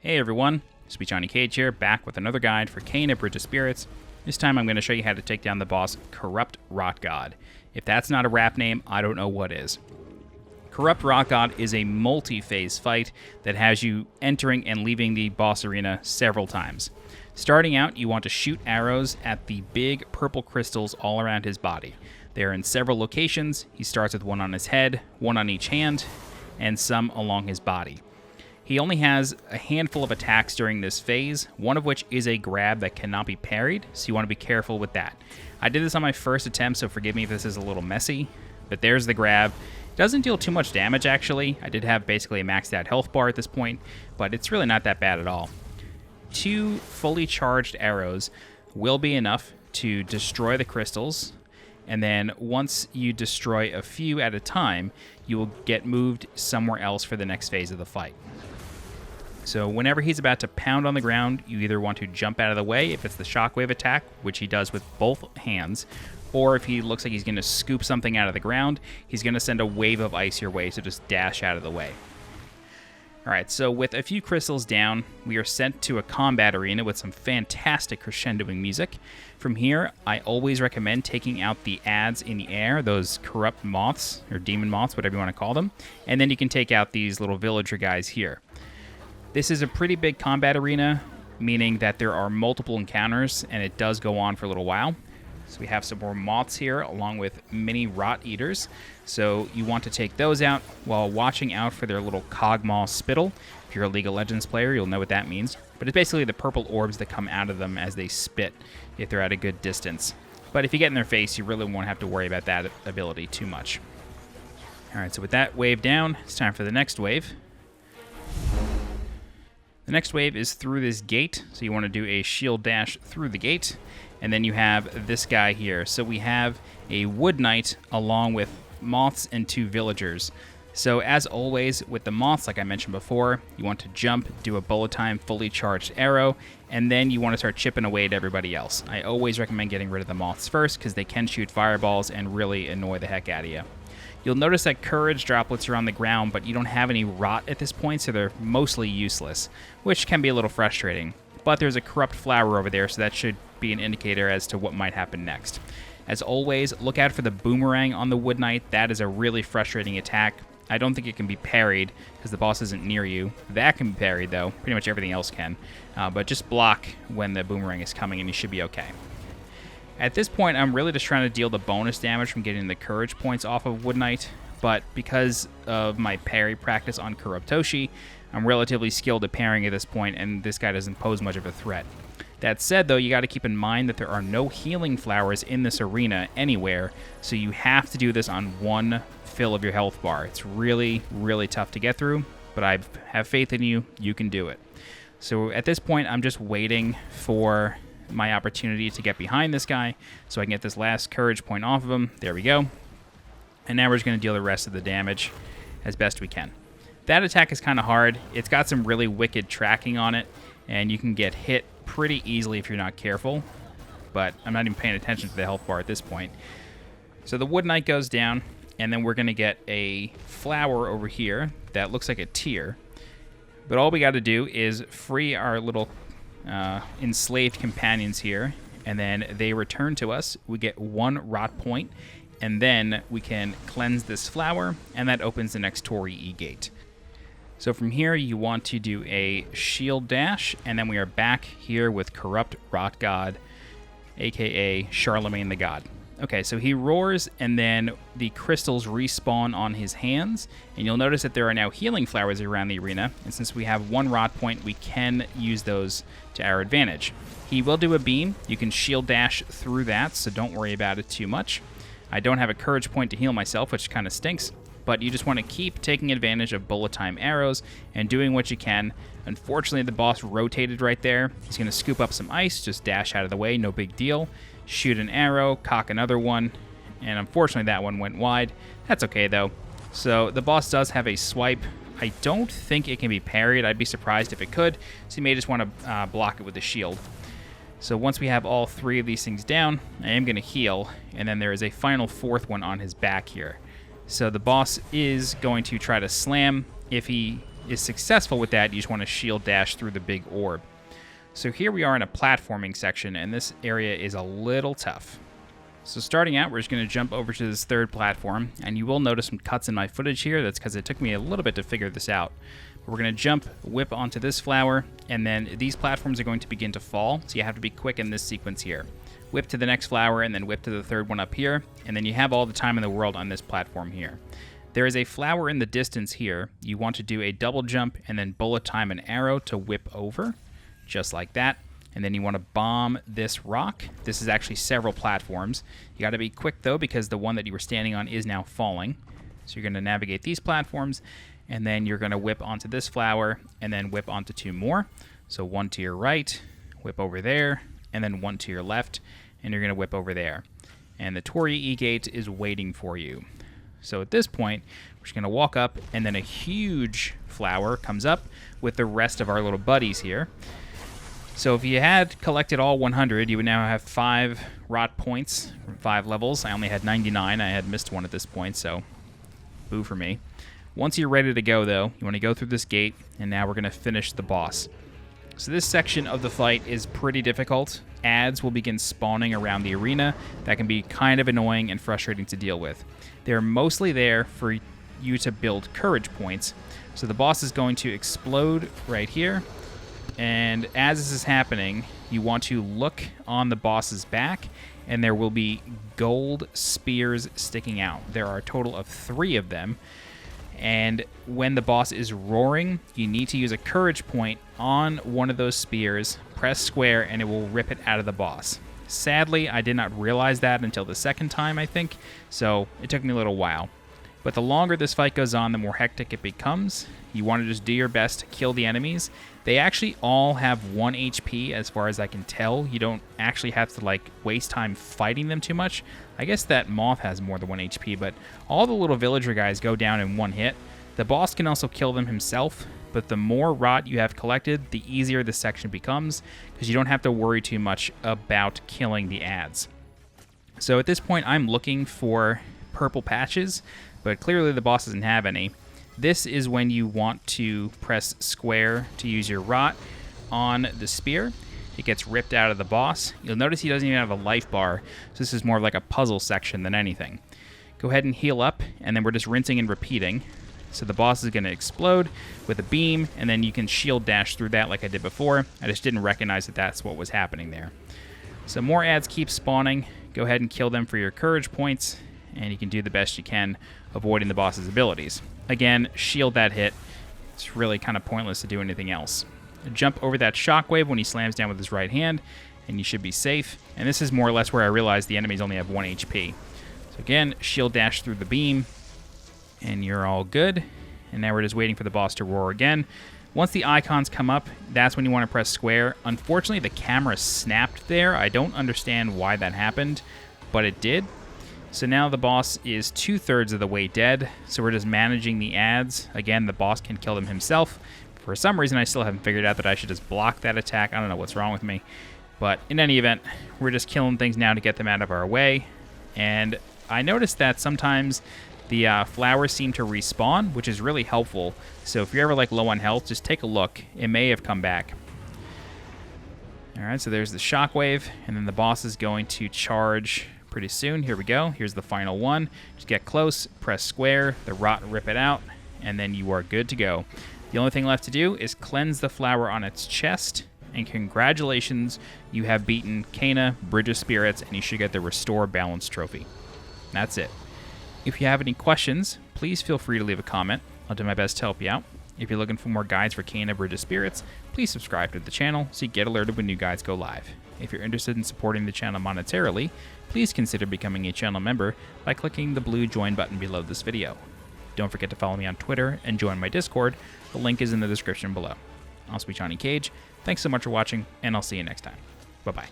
Hey everyone, SweetJohnnyCage here, back with another guide for Kane at Bridge of Spirits. This time I'm going to show you how to take down the boss Corrupt Rot God. If that's not a rap name, I don't know what is. Corrupt Rot God is a multi-phase fight that has you entering and leaving the boss arena several times. Starting out, you want to shoot arrows at the big purple crystals all around his body. They are in several locations. He starts with one on his head, one on each hand, and some along his body. He only has a handful of attacks during this phase, one of which is a grab that cannot be parried, so you want to be careful with that. I did this on my first attempt, so forgive me if this is a little messy, but there's the grab. It doesn't deal too much damage, actually. I did have basically a maxed out health bar at this point, but it's really not that bad at all. 2 fully charged arrows will be enough to destroy the crystals, and then once you destroy a few at a time, you will get moved somewhere else for the next phase of the fight. So whenever he's about to pound on the ground, you either want to jump out of the way if it's the shockwave attack, which he does with both hands, or if he looks like he's going to scoop something out of the ground, he's going to send a wave of ice your way, so just dash out of the way. Alright, so with a few crystals down, we are sent to a combat arena with some fantastic crescendoing music. From here, I always recommend taking out the ads in the air, those corrupt moths, or demon moths, whatever you want to call them, and then you can take out these little villager guys here. This is a pretty big combat arena, meaning that there are multiple encounters, and it does go on for a little while. So we have some more moths here, along with mini rot eaters. So you want to take those out while watching out for their little cogmaw spittle. If you're a League of Legends player, you'll know what that means. But it's basically the purple orbs that come out of them as they spit, if they're at a good distance. But if you get in their face, you really won't have to worry about that ability too much. Alright, so with that wave down, it's time for the next wave. The next wave is through this gate, so you want to do a shield dash through the gate, and then you have this guy here. So we have a wood knight along with moths and 2 villagers. So as always with the moths, like I mentioned before, you want to jump, do a bullet time, fully charged arrow, and then you want to start chipping away at everybody else. I always recommend getting rid of the moths first because they can shoot fireballs and really annoy the heck out of you. You'll notice that courage droplets are on the ground, but you don't have any rot at this point, so they're mostly useless, which can be a little frustrating. But there's a corrupt flower over there, so that should be an indicator as to what might happen next. As always, look out for the boomerang on the Wood Knight. That is a really frustrating attack. I don't think it can be parried, because the boss isn't near you. That can be parried, though. Pretty much everything else can. But just block when the boomerang is coming, and you should be okay. At this point, I'm really just trying to deal the bonus damage from getting the courage points off of Wood Knight, but because of my parry practice on Corruptoshi, I'm relatively skilled at parrying at this point, and this guy doesn't pose much of a threat. That said, though, you got to keep in mind that there are no healing flowers in this arena anywhere, so you have to do this on 1 fill of your health bar. It's really, really tough to get through, but I have faith in you. You can do it. So at this point, I'm just waiting for my opportunity to get behind this guy so I can get this last courage point off of him. There we go. And now we're just going to deal the rest of the damage as best we can. That attack is kind of hard. It's got some really wicked tracking on it, and you can get hit pretty easily if you're not careful, but I'm not even paying attention to the health bar at this point. So the Wood Knight goes down, and then we're going to get a flower over here that looks like a tear. But all we got to do is free our little enslaved companions here, and then they return to us. We get 1 rot point, and then we can cleanse this flower, and that opens the next Tori E gate. So from here, you want to do a shield dash, and then we are back here with Corrupt Rot God, aka Charlemagne the God. Okay, so he roars, and then the crystals respawn on his hands, and you'll notice that there are now healing flowers around the arena, and since we have 1 rot point, we can use those to our advantage. He will do a beam. You can shield dash through that, so don't worry about it too much. I don't have a courage point to heal myself, which kind of stinks, but you just want to keep taking advantage of bullet time arrows and doing what you can. Unfortunately, the boss rotated right there. He's going to scoop up some ice, just dash out of the way, no big deal. Shoot an arrow, cock another one, and unfortunately that one went wide. That's okay though. So the boss does have a swipe. I don't think it can be parried. I'd be surprised if it could, so you may just want to block it with a shield. So once we have all 3 of these things down, I am going to heal, and then there is a final 4th one on his back here. So the boss is going to try to slam. If he is successful with that, you just want to shield dash through the big orb. So here we are in a platforming section, and this area is a little tough. So starting out, we're just going to jump over to this third platform, and you will notice some cuts in my footage here. That's because it took me a little bit to figure this out. But we're going to jump, whip onto this flower, and then these platforms are going to begin to fall, so you have to be quick in this sequence here. Whip to the next flower, and then whip to the third one up here, and then you have all the time in the world on this platform here. There is a flower in the distance here. You want to do a double jump, and then bullet time an arrow to whip over, just like that. And then you want to bomb this rock. This is actually several platforms. You got to be quick, though, because the one that you were standing on is now falling. So you're going to navigate these platforms, and then you're going to whip onto this flower, and then whip onto two more. So one to your right, whip over there, and then one to your left, and you're going to whip over there. And the Torii gate is waiting for you. So at this point, we're just going to walk up, and then a huge flower comes up with the rest of our little buddies here. So if you had collected all 100, you would now have 5 rot points from 5 levels. I only had 99. I had missed one at this point, so boo for me. Once you're ready to go, though, you want to go through this gate, and now we're going to finish the boss. So this section of the fight is pretty difficult. Ads will begin spawning around the arena. That can be kind of annoying and frustrating to deal with. They're mostly there for you to build courage points. So the boss is going to explode right here. And as this is happening, you want to look on the boss's back, and there will be gold spears sticking out. There are a total of 3 of them. And when the boss is roaring, you need to use a courage point on one of those spears, press square, and it will rip it out of the boss. Sadly, I did not realize that until the second time, I think, so it took me a little while. But the longer this fight goes on, the more hectic it becomes. You want to just do your best to kill the enemies. They actually all have 1 HP as far as I can tell. You don't actually have to waste time fighting them too much. I guess that moth has more than 1 HP, but all the little villager guys go down in 1 hit. The boss can also kill them himself, but the more rot you have collected, the easier this section becomes, because you don't have to worry too much about killing the ads. So at this point, I'm looking for purple patches, but clearly the boss doesn't have any. This is when you want to press square to use your rot on the spear. It gets ripped out of the boss. You'll notice he doesn't even have a life bar, so this is more of like a puzzle section than anything. Go ahead and heal up, and then we're just rinsing and repeating. So the boss is going to explode with a beam, and then you can shield dash through that like I did before. I just didn't recognize that that's what was happening there. So more ads keep spawning. Go ahead and kill them for your courage points, and you can do the best you can avoiding the boss's abilities. Again, shield that hit. It's really kind of pointless to do anything else. Jump over that shockwave when he slams down with his right hand, and you should be safe. And this is more or less where I realized the enemies only have 1 HP. So again, shield dash through the beam, and you're all good. And now we're just waiting for the boss to roar again. Once the icons come up, that's when you want to press square. Unfortunately, the camera snapped there. I don't understand why that happened, but it did. So now the boss is 2/3 of the way dead, so we're just managing the ads. Again, the boss can kill them himself. For some reason, I still haven't figured out that I should just block that attack. I don't know what's wrong with me. But in any event, we're just killing things now to get them out of our way. And I noticed that sometimes the flowers seem to respawn, which is really helpful. So if you're ever low on health, just take a look. It may have come back. Alright, so there's the shockwave, and then the boss is going to charge pretty soon. Here we go. Here's the final one. Just get close, press square, the rot, rip it out, and then you are good to go. The only thing left to do is cleanse the flower on its chest, and congratulations, you have beaten Kana, Bridge of Spirits, and you should get the Restore Balance trophy. That's it. If you have any questions, please feel free to leave a comment. I'll do my best to help you out. If you're looking for more guides for Kana, Bridge of Spirits, please subscribe to the channel so you get alerted when new guides go live. If you're interested in supporting the channel monetarily, please consider becoming a channel member by clicking the blue join button below this video. Don't forget to follow me on Twitter and join my Discord. The link is in the description below. I'm SweetJohnnyCage. Thanks so much for watching, and I'll see you next time. Bye-bye.